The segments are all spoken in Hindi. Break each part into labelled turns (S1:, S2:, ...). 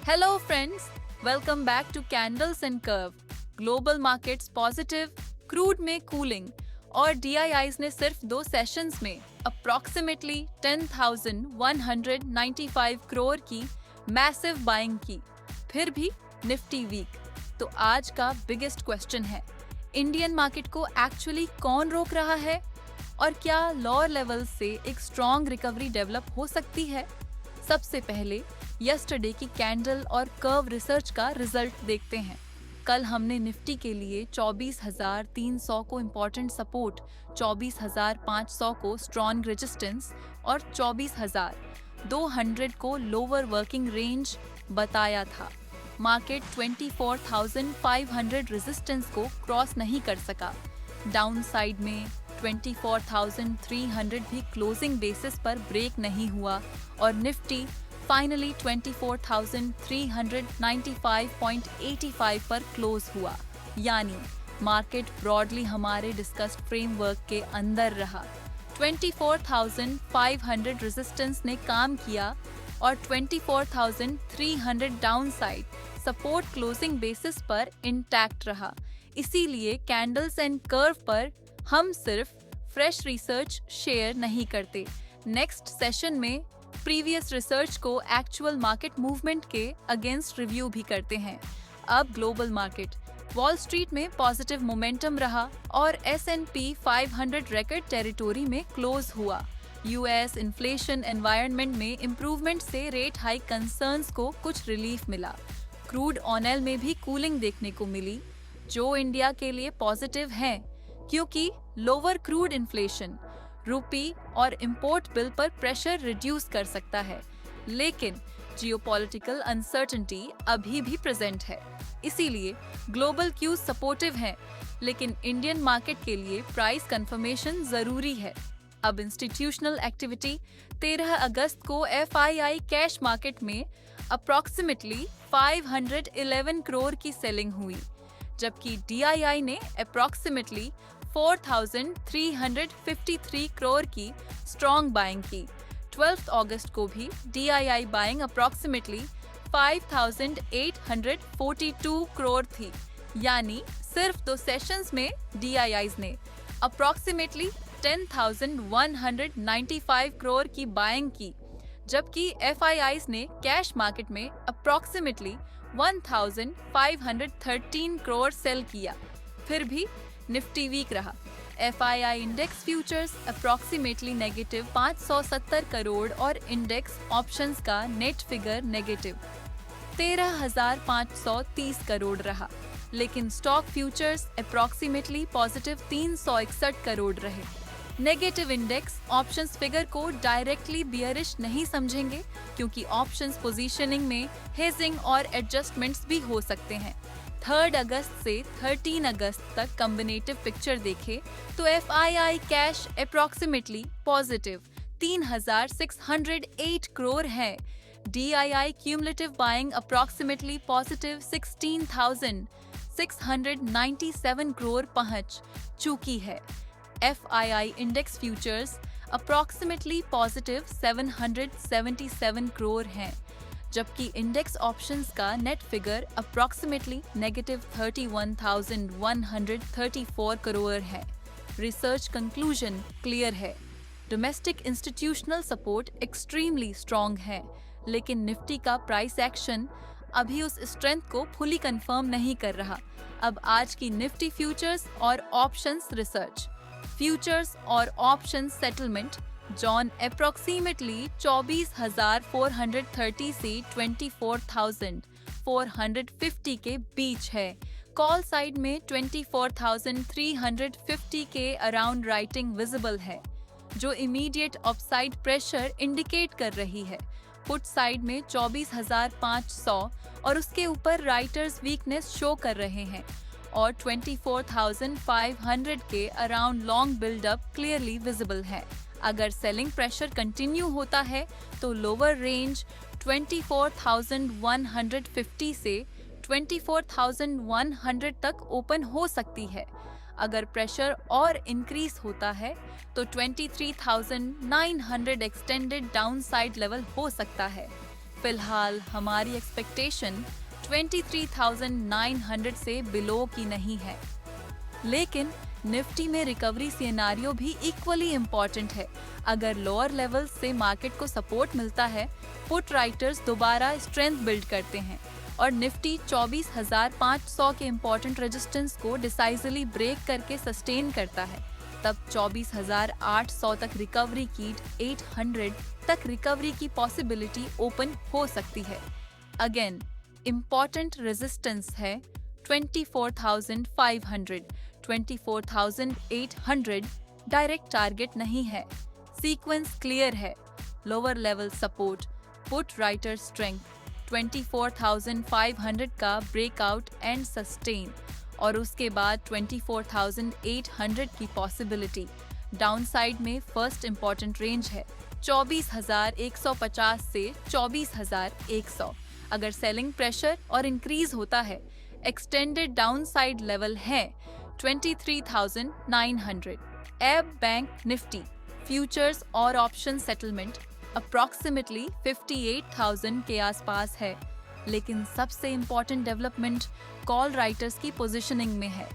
S1: Hello friends, welcome back to Candles and Curve. Global markets positive, crude में cooling और DIIs ने सिर्फ 2 सेशंस में approximately 10,195 करोड़ की मैसिव बाइंग की। फिर भी निफ्टी वीक। तो आज का बिगेस्ट क्वेश्चन है, इंडियन मार्केट को एक्चुअली कौन रोक रहा है और क्या लोअर लेवल से एक स्ट्रॉन्ग रिकवरी डेवलप हो सकती है? सबसे पहले यस्टरडे की कैंडल और कर्व रिसर्च का रिजल्ट देखते हैं। कल हमने निफ्टी के लिए 24,300 को इम्पोर्टेंट सपोर्ट, 24,500 को स्ट्रॉन्ग रेजिस्टेंस और 24,200 को लोअर वर्किंग रेंज बताया था। मार्केट 24,500 रेजिस्टेंस को क्रॉस नहीं कर सका। डाउन साइड में 24,300 भी क्लोजिंग बेसिस पर ब्रेक नहीं हुआ और निफ्टी फाइनली 24,395.85 पर क्लोज हुआ। यानी मार्केट ब्रॉडली हमारे डिस्कस्ड फ्रेमवर्क के अंदर रहा। 24,500 रेजिस्टेंस ने काम किया और 24,300 डाउनसाइड सपोर्ट क्लोजिंग बेसिस पर इंटैक्ट रहा। इसीलिए कैंडल्स एंड कर्व पर हम सिर्फ फ्रेश रिसर्च शेयर नहीं करते। नेक्स्ट सेशन में प्रीवियस रिसर्च को एक्चुअल मार्केट मूवमेंट के अगेंस्ट रिव्यू भी करते हैं। अब ग्लोबल मार्केट, वॉल स्ट्रीट में पॉजिटिव मोमेंटम रहा और S&P 500 रिकॉर्ड टेरिटोरी में क्लोज हुआ। यूएस इन्फ्लेशन एनवायरनमेंट में इम्प्रूवमेंट से रेट हाइक कंसर्न्स को कुछ रिलीफ मिला। क्रूड ऑयल में भी कूलिंग देखने को मिली, जो इंडिया के लिए पॉजिटिव है क्योंकि लोअर क्रूड इन्फ्लेशन रुपी और इंपोर्ट बिल पर प्रेशर रिड्यूस कर सकता है। लेकिन जियोपॉलिटिकल अनसर्टेनिटी अभी भी प्रेजेंट है, इसीलिए ग्लोबल क्यूज सपोर्टिव हैं, लेकिन इंडियन मार्केट के लिए प्राइस कंफर्मेशन जरूरी है। अब इंस्टीट्यूशनल एक्टिविटी 13 अगस्त को FII कैश मार्केट में अप्रॉक्सीमेटली 511 करोड़ की सेलिंग हुई, जबकि DII ने अप्रॉक्सीमेटली 4,353 करोड़ की स्ट्रॉन्ग बाइंग की। 12 अगस्त को भी DII बाइंग अप्रॉक्सीमेटली 5,842 करोड़ थी। यानी सिर्फ 2 सेशंस में DIIs ने अप्रॉक्सीमेटली 10,195 करोड़ की बाइंग की, जबकि FIIs ने कैश मार्केट में अप्रॉक्सीमेटली 1,513 करोड़ सेल किया। फिर भी निफ्टी वीक रहा। FII index futures approximately negative 570 crore और इंडेक्स ऑप्शंस का नेट फिगर नेगेटिव 13,530 करोड़ रहा, लेकिन stock futures approximately positive 361 crore रहे। नेगेटिव इंडेक्स ऑप्शंस फिगर को डायरेक्टली बियरिश नहीं समझेंगे क्योंकि ऑप्शंस पोजीशनिंग में हेजिंग और एडजस्टमेंट्स भी हो सकते हैं। 3 अगस्त से 13 अगस्त तक कॉम्बिनेटिव पिक्चर देखें तो FII cash approximately positive 3,608 crore है। DII cumulative buying approximately positive 16,697 crore पहुंच चुकी है। FII index futures approximately positive 777 crore हैं, जबकि इंडेक्स ऑप्शंस का net figure approximately negative 31,134 crore है। रिसर्च कंक्लूजन क्लियर है, domestic institutional support extremely strong है, लेकिन निफ्टी का प्राइस एक्शन अभी उस स्ट्रेंथ को फुली कंफर्म नहीं कर रहा। अब आज की निफ्टी फ्यूचर्स और ऑप्शंस रिसर्च। फ्यूचर्स और ऑप्शंस सेटलमेंट जॉन अप्रॉक्सीमेटली 24,430 से 24,450 के बीच है। कॉल साइड में 24,350 के अराउंड राइटिंग विजिबल है, जो इमीडिएट अपसाइड प्रेशर इंडिकेट कर रही है। पुट साइड में 24,500 और उसके ऊपर राइटर्स वीकनेस शो कर रहे हैं और 24,500 के around long buildup clearly visible है। अगर सेलिंग प्रेशर कंटिन्यू होता है तो लोअर रेंज 24,150 से 24,100 तक ओपन हो सकती है। अगर प्रेशर और इंक्रीज होता है तो 23,900 एक्सटेंडेड डाउनसाइड लेवल हो सकता है। फिलहाल हमारी एक्सपेक्टेशन 23,900 से बिलो की नहीं है, लेकिन निफ्टी में रिकवरी सिनेरियो भी इक्वली इम्पोर्टेंट है। अगर लोअर लेवल से मार्केट को सपोर्ट मिलता है, पुट राइटर्स दोबारा स्ट्रेंथ बिल्ड करते हैं और निफ्टी 24,500 के इम्पोर्टेंट रेजिस्टेंस को डिसाइसिवली ब्रेक करके सस्टेन करता है, तब 24,800 तक रिकवरी की 800 तक रिकवरी की पॉसिबिलिटी ओपन हो सकती है। अगेन इम्पोर्टेंट रेजिस्टेंस है 24,500, 24,800 डायरेक्ट टारगेट नहीं है। सीक्वेंस क्लियर है, lower level support, put writer strength, 24,500 का ब्रेकआउट एंड सस्टेन और उसके बाद 24,800 की पॉसिबिलिटी। डाउनसाइड में फर्स्ट इंपॉर्टेंट रेंज है 24,150 से 24,100। अगर सेलिंग प्रेशर और इंक्रीज होता है, एक्सटेंडेड डाउनसाइड लेवल है 23,900। एब बैंक निफ्टी फ्यूचर्स और ऑप्शन सेटलमेंट अप्रॉक्सीमेटली 58,000 के आसपास है, लेकिन सबसे इम्पोर्टेंट डेवलपमेंट कॉल राइटर्स की पोजीशनिंग में है।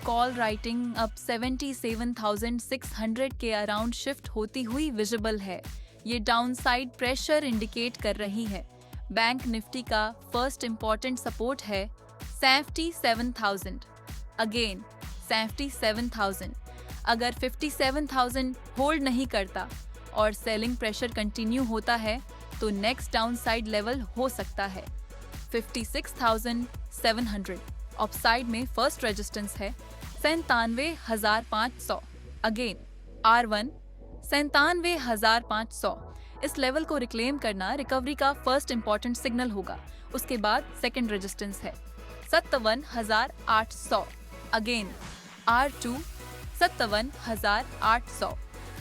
S1: कॉल राइटिंग अब 77,600 के अराउंड शिफ्ट होती हुई विजिबल है। ये डाउनसाइड प्रेशर इंडिकेट कर रही है। बैंक निफ्टी का फर्स्ट इम्पोर्टेंट सपोर्ट है 57,000। अगेन 57,000। अगर 57,000 होल्ड नहीं करता और सेलिंग प्रेशर कंटिन्यू होता है, तो नेक्स्ट डाउनसाइड लेवल हो सकता है 56,700। अपसाइड में फर्स्ट रेजिस्टेंस है 97,500। Again R1 97,500। इस लेवल को रिक्लेम करना रिकवरी का फर्स्ट इंपॉर्टेंट सिग्नल होगा। उसके बाद सेकंड रेजिस्टेंस है 57,800। Again R2 57,800।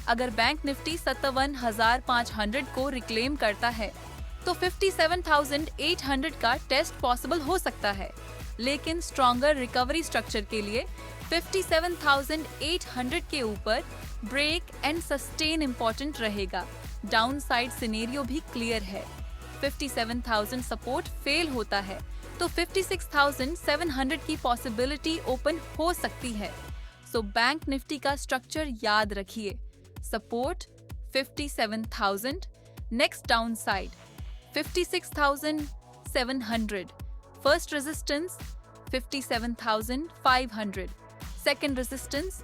S1: अगर बैंक निफ्टी 57,500 को रिक्लेम करता है, तो 57,800 का टेस्ट पॉसिबल हो सकता है, लेकिन स्ट्रॉन्गर रिकवरी स्ट्रक्चर के लिए 57,800 के ऊपर ब्रेक एंड सस्टेन इंपॉर्टेंट रहेगा। डाउनसाइड सिनेरियो भी क्लियर है। 57,000 सपोर्ट फेल होता है, तो 56,700 की पॉसिबिलिटी ओपन हो सकती है। सो बैंक निफ्टी का स्ट्रक्चर याद रखिए। Support 57,000, next downside 56,700, first resistance 57,500, second resistance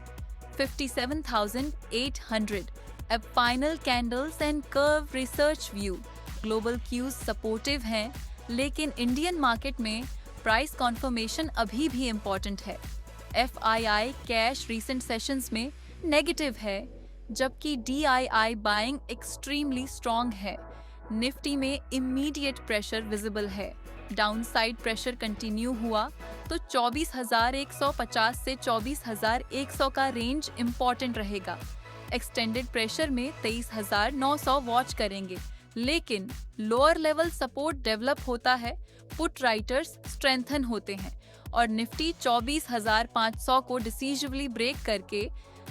S1: 57,800। अब final candles and curve research view. Global cues supportive हैं, लेकिन इंडियन मार्केट में प्राइस कॉन्फर्मेशन अभी भी इम्पोर्टेंट है। FII कैश रीसेंट सेशंस में नेगेटिव है, जबकि DII बाइंग एक्सट्रीमली स्ट्रॉन्ग है। निफ्टी में इमीडिएट प्रेशर विजिबल है। डाउनसाइड प्रेशर कंटिन्यू हुआ तो 24,150 से 24,100 का रेंज इम्पोर्टेंट रहेगा। एक्सटेंडेड प्रेशर में 23,900 वॉच करेंगे, लेकिन लोअर लेवल सपोर्ट डेवलप होता है, पुट राइटर्स स्ट्रेंथन होते हैं और निफ्टी 24,500 को डिसिसिवली ब्रेक करके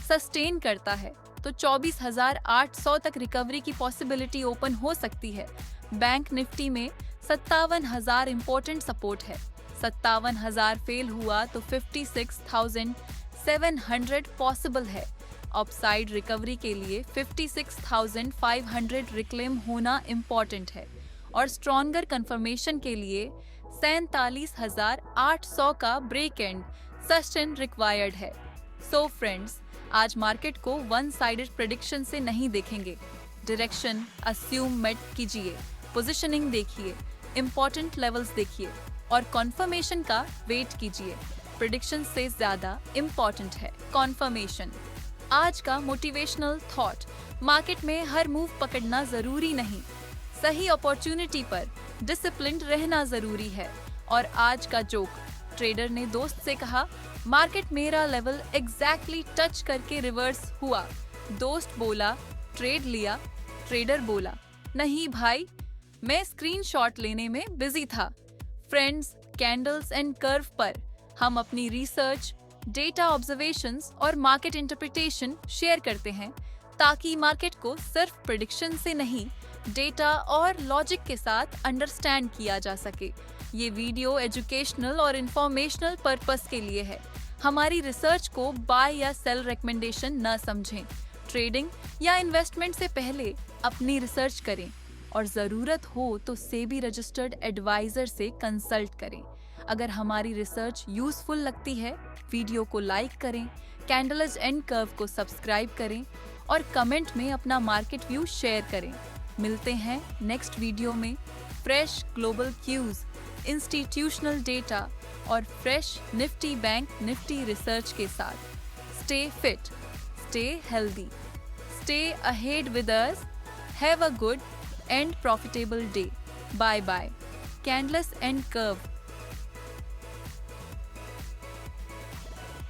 S1: सस्टेन करता है, तो 24,800 तक रिकवरी की पॉसिबिलिटी ओपन हो सकती है। बैंक निफ्टी में 57,000 इम्पोर्टेंट सपोर्ट है। 57,000 फेल हुआ तो 56,700 पॉसिबल है। अपसाइड रिकवरी के लिए 56,500 रिक्लेम होना इम्पोर्टेंट है और स्ट्रॉन्गर कंफर्मेशन के लिए 47,800 का ब्रेक एंड सस्टेन रिक्वायर्ड है। सो फ्रेंड्स, आज मार्केट को वन साइडेड प्रेडिक्शन से नहीं देखेंगे। डायरेक्शन अस्यूम मेट कीजिए, पोजीशनिंग देखिए, इंपॉर्टेंट लेवल्स देखिए और कॉन्फर्मेशन का वेट कीजिए। प्रेडिक्शन से ज्यादा इम्पोर्टेंट है कॉन्फर्मेशन। आज का मोटिवेशनल थॉट, मार्केट में हर मूव पकड़ना जरूरी नहीं, सही अपॉर्चुनिटी पर डिसिप्लिन्ड रहना जरूरी है। और आज का जोक, ट्रेडर ने दोस्त से कहा, मार्केट मेरा लेवल एग्जैक्टली टच करके रिवर्स हुआ। दोस्त बोला, ट्रेड लिया? ट्रेडर बोला, नहीं भाई, मैं स्क्रीनशॉट लेने में बिजी था। फ्रेंड्स, कैंडल्स एंड कर्व पर हम अपनी रिसर्च, डेटा ऑब्जर्वेशंस और मार्केट इंटरप्रिटेशन शेयर करते हैं, ताकि मार्केट को सिर्फ प्रेडिक्शन से नहीं, डेटा और लॉजिक के साथ अंडरस्टैंड किया जा सके। ये वीडियो एजुकेशनल और इंफॉर्मेशनल पर्पस के लिए है। हमारी रिसर्च को बाय या सेल रिकमेंडेशन न समझें। ट्रेडिंग या इन्वेस्टमेंट से पहले अपनी रिसर्च करें और ज़रूरत हो तो सेबी रजिस्टर्ड एडवाइजर से कंसल्ट करें। अगर हमारी रिसर्च यूजफुल लगती है, वीडियो को लाइक करें, कैंडल एंड कर्व को सब्सक्राइब करें और कमेंट में अपना मार्केट व्यू शेयर करें। मिलते हैं नेक्स्ट वीडियो में fresh global cues, institutional data और fresh Nifty bank Nifty research के साथ। Stay fit, stay healthy, stay ahead with us. Have a good and profitable day. Bye bye. Candless and Curve